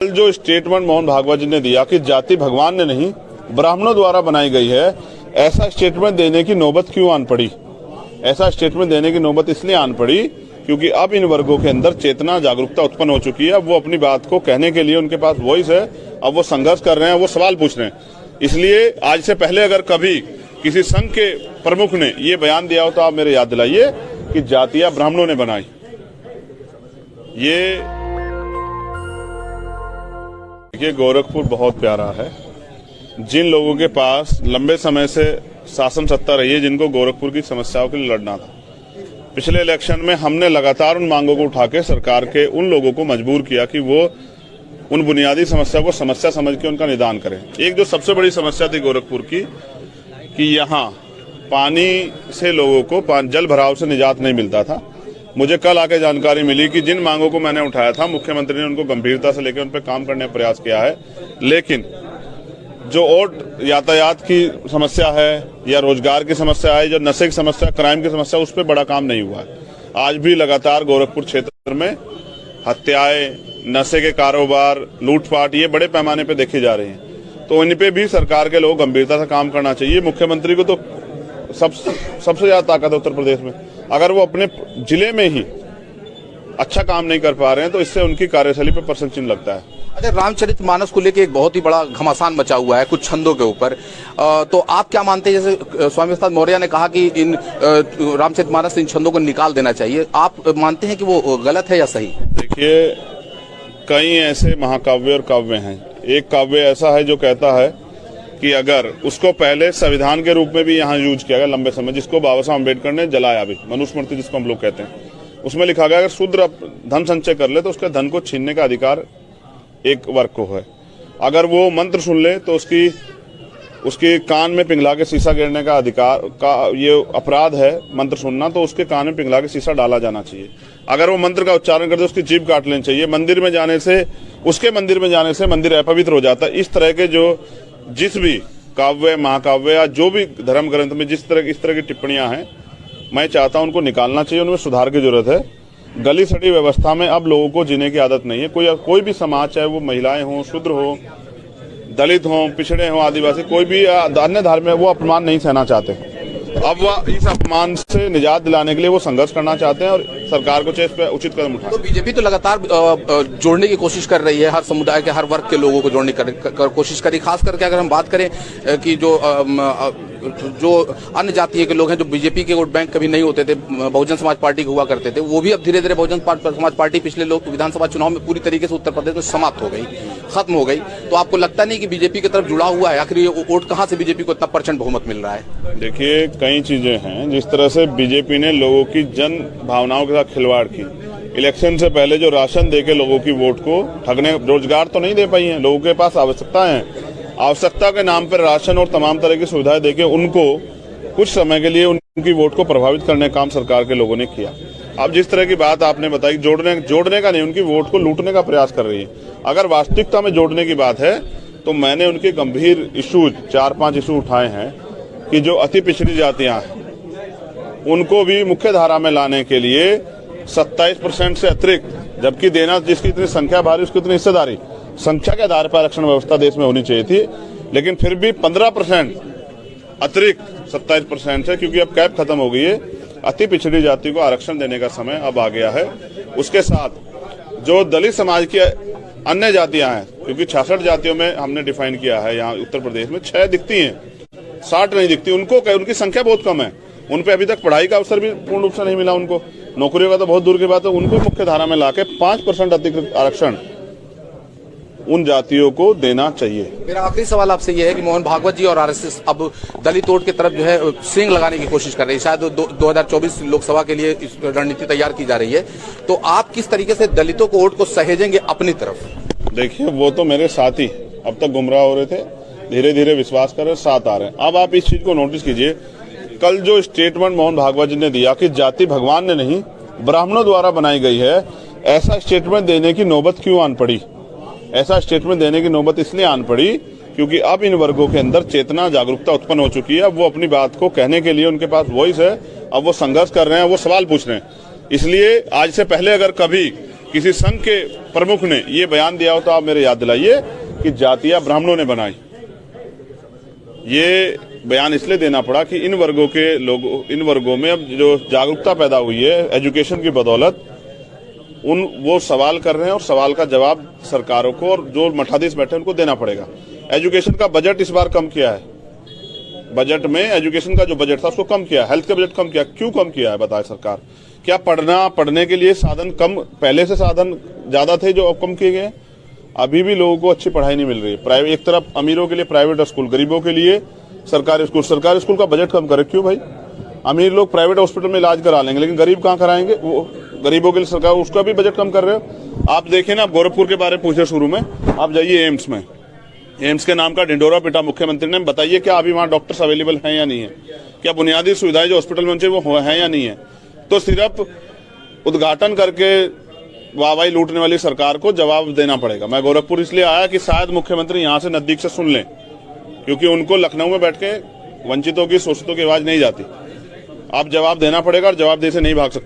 कल जो स्टेटमेंट मोहन भागवत जी ने दिया कि जाति भगवान ने नहीं ब्राह्मणों द्वारा बनाई गई है, ऐसा स्टेटमेंट देने की नौबत क्यों आन पड़ी? ऐसा स्टेटमेंट देने की नौबत इसलिए आन पड़ी क्योंकि अब इन वर्गों के अंदर चेतना जागरूकता उत्पन्न हो चुकी है। अब वो अपनी बात को कहने के लिए उनके पास वॉइस है, अब वो संघर्ष कर रहे हैं, वो सवाल पूछ रहे हैं। इसलिए आज से पहले अगर कभी किसी संघ के प्रमुख ने ये बयान दिया हो तो आप मेरे याद दिलाइए कि जातियां ब्राह्मणों ने बनाई। ये गोरखपुर बहुत प्यारा है। जिन लोगों के पास लंबे समय से शासन सत्ता रही है, जिनको गोरखपुर की समस्याओं के लिए लड़ना था, पिछले इलेक्शन में हमने लगातार उन मांगों को उठा के सरकार के उन लोगों को मजबूर किया कि वो उन बुनियादी समस्या को समस्या समझ के उनका निदान करें। एक जो सबसे बड़ी समस्या थी गोरखपुर की कि यहाँ पानी से लोगों को जल भराव से निजात नहीं मिलता था। मुझे कल आके जानकारी मिली कि जिन मांगों को मैंने उठाया था, मुख्यमंत्री ने उनको गंभीरता से लेकर उन पर काम करने का प्रयास किया है, लेकिन जो और यातायात की समस्या है या रोजगार की समस्या है, जो नशे की समस्या, क्राइम की समस्या, उस पर बड़ा काम नहीं हुआ है। आज भी लगातार गोरखपुर क्षेत्र में हत्याएं, नशे के कारोबार, लूटपाट ये बड़े पैमाने पर देखी जा रही हैं। तो इन पे भी सरकार के लोग गंभीरता से काम करना चाहिए। मुख्यमंत्री को तो सबसे ज्यादा ताकत है उत्तर प्रदेश में। अगर वो अपने जिले में ही अच्छा काम नहीं कर पा रहे हैं तो इससे उनकी कार्यशैली पर प्रश्न चिन्ह लगता है। अच्छा, रामचरितमानस को लेकर एक बहुत ही बड़ा घमासान मचा हुआ है कुछ छंदों के ऊपर, तो आप क्या मानते हैं? जैसे स्वामी प्रसाद मौर्य ने कहा कि इन रामचरितमानस इन छंदों को निकाल देना चाहिए, आप मानते हैं कि वो गलत है या सही? देखिए, कई ऐसे महाकाव्य और काव्य हैं। एक काव्य ऐसा है जो कहता है कि अगर उसको पहले संविधान के रूप में भी यहाँ यूज किया गया लंबे समय, जिसको बाबा साहब अम्बेडकर ने जलाया भी, मनुस्मृति जिसको हम लोग कहते हैं, उसमें लिखा गया अगर शूद्र धन संचय कर ले तो उसके धन को छीनने का अधिकार एक वर्ग को है। अगर वो मंत्र सुन ले तो उसके कान में पिघला के शीशा गिरने का अधिकार का ये अपराध है मंत्र सुनना, तो उसके कान में पिघला के शीशा डाला जाना चाहिए। अगर वो मंत्र का उच्चारण कर दे उसकी जीभ काट लेनी चाहिए। मंदिर में जाने से मंदिर अपवित्र हो जाता है। इस तरह के जिस भी काव्य, महाकाव्य या जो भी धर्म ग्रंथ में इस तरह की टिप्पणियां हैं, मैं चाहता हूं उनको निकालना चाहिए। उनमें सुधार की जरूरत है। गली सड़ी व्यवस्था में अब लोगों को जीने की आदत नहीं है। कोई भी समाज, चाहे वो महिलाएं हों, शूद्र हो, दलित हों, पिछड़े हों, आदिवासी, कोई भी अन्य धर्म में, वो अपमान नहीं सहना चाहते। अब वह इस अपमान से निजात दिलाने के लिए वो संघर्ष करना चाहते हैं और सरकार को चाहिए इस पर उचित कदम उठाए। तो बीजेपी तो लगातार जोड़ने की कोशिश कर रही है, हर समुदाय के हर वर्ग के लोगों को जोड़ने की कोशिश करी। खास करके अगर हम बात करें कि जो अन्य जातीय के लोग हैं, जो बीजेपी के वोट बैंक कभी नहीं होते थे, बहुजन समाज पार्टी के हुआ करते थे, वो भी अब धीरे धीरे बहुजन समाज पार्टी पिछले विधानसभा चुनाव में पूरी तरीके से उत्तर प्रदेश में समाप्त हो गई, खत्म हो गई। तो आपको लगता नहीं कि बीजेपी की तरफ जुड़ा हुआ है? आखिर ये वोट कहाँ से बीजेपी को इतना % बहुमत मिल रहा है? देखिए, कई चीजें हैं। जिस तरह से बीजेपी ने लोगों की जन भावनाओं के साथ खिलवाड़ की, इलेक्शन से पहले जो राशन देके लोगों की वोट को ठगने, रोजगार तो नहीं दे पाई है, लोगों के पास आवश्यकता के नाम पर राशन और तमाम तरह की सुविधाएं देके उनको कुछ समय के लिए उनकी वोट को प्रभावित करने का काम सरकार के लोगों ने किया। अब जिस तरह की बात आपने बताई, जोड़ने का नहीं, उनकी वोट को लूटने का प्रयास कर रही है। अगर वास्तविकता में जोड़ने की बात है तो मैंने उनके गंभीर इश्यूज 4-5 इशू उठाए हैं कि जो अति पिछड़ी जातियां हैं उनको भी मुख्य धारा में लाने के लिए 27% से अतिरिक्त, जबकि देना जिसकी इतनी संख्या भारी उसकी उतनी हिस्सेदारी, संख्या के आधार पर आरक्षण व्यवस्था देश में होनी चाहिए थी, लेकिन फिर भी 15% अतिरिक्त 27% से, क्योंकि अब कैप खत्म हो गई है, अति पिछड़ी जाति को आरक्षण देने का समय अब आ गया है। उसके साथ जो दलित समाज की अन्य जातियां हैं, क्योंकि 66 जातियों में हमने डिफाइन किया है, यहाँ उत्तर प्रदेश में 6 दिखती हैं, 60 नहीं दिखती, उनकी संख्या बहुत कम है। उन पे अभी तक पढ़ाई का अवसर भी पूर्ण रूप से नहीं मिला, उनको नौकरियों का तो बहुत दूर की बात है। उनको मुख्य धारा में लाके 5% अतिरिक्त आरक्षण उन जातियों को देना चाहिए। मेरा आखिरी सवाल आपसे यह है कि मोहन भागवत जी और आरएसएस अब दलित वोट की तरफ जो है सींग लगाने की कोशिश कर रही है। शायद 2024 लोकसभा के लिए इस रणनीति तैयार की जा रही है, तो आप किस तरीके से दलितों को वोट को सहेजेंगे अपनी तरफ? देखिए, वो तो मेरे साथी अब तक गुमराह हो रहे थे, धीरे धीरे विश्वास कर साथ आ रहे हैं। अब आप इस चीज को नोटिस कीजिए, कल जो स्टेटमेंट मोहन भागवत जी ने दिया कि जाति भगवान ने नहीं ब्राह्मणों द्वारा बनाई गई है, ऐसा स्टेटमेंट देने की नौबत क्यों आन पड़ी? ऐसा स्टेटमेंट देने की नौबत इसलिए आन पड़ी क्योंकि अब इन वर्गों के अंदर चेतना जागरूकता उत्पन्न हो चुकी है। अब वो अपनी बात को कहने के लिए उनके पास वॉइस है, अब वो संघर्ष कर रहे हैं, वो सवाल पूछ रहे हैं। इसलिए आज से पहले अगर कभी किसी संघ के प्रमुख ने ये बयान दिया हो तो आप मेरे याद दिलाइए कि जातियां ब्राह्मणों ने बनाई। ये बयान इसलिए देना पड़ा कि इन वर्गों में अब जो जागरूकता पैदा हुई है एजुकेशन की बदौलत, वो सवाल कर रहे हैं और सवाल का जवाब सरकारों को और जो मठाधीश बैठे उनको देना पड़ेगा। एजुकेशन का बजट इस बार कम किया है, बजट में एजुकेशन का जो बजट था उसको कम किया, हेल्थ का बजट कम किया। क्यों कम किया है बताए सरकार? क्या पढ़ने के लिए साधन कम, पहले से साधन ज्यादा थे जो अब कम किए गए? अभी भी लोगों को अच्छी पढ़ाई नहीं मिल रही है। प्राइवेट, एक तरफ अमीरों के लिए प्राइवेट स्कूल, गरीबों के लिए सरकारी स्कूल का बजट कम करे। क्यों भाई? अमीर लोग प्राइवेट हॉस्पिटल में इलाज करा लेंगे, लेकिन गरीब कहाँ कराएंगे? वो गरीबों के लिए सरकार उसका भी बजट कम कर रहे हो। आप देखिए ना, गोरखपुर के बारे में पूछे शुरू में, आप जाइए एम्स में, एम्स के नाम का ढिंडोरा पिटा मुख्यमंत्री ने। बताइए क्या अभी वहां डॉक्टर्स अवेलेबल हैं या नहीं है? क्या बुनियादी सुविधाएं जो हॉस्पिटल में चाहिए वो हैं या नहीं है? तो सिर्फ उद्घाटन करके वाहवाही लूटने वाली सरकार को जवाब देना पड़ेगा। मैं गोरखपुर इसलिए आया कि शायद मुख्यमंत्री यहां से नजदीक से सुन लें, क्योंकि उनको लखनऊ में बैठ के वंचितों की, शोषितों की आवाज नहीं जाती। आप जवाब देना पड़ेगा और जवाब दे से नहीं भाग सकते।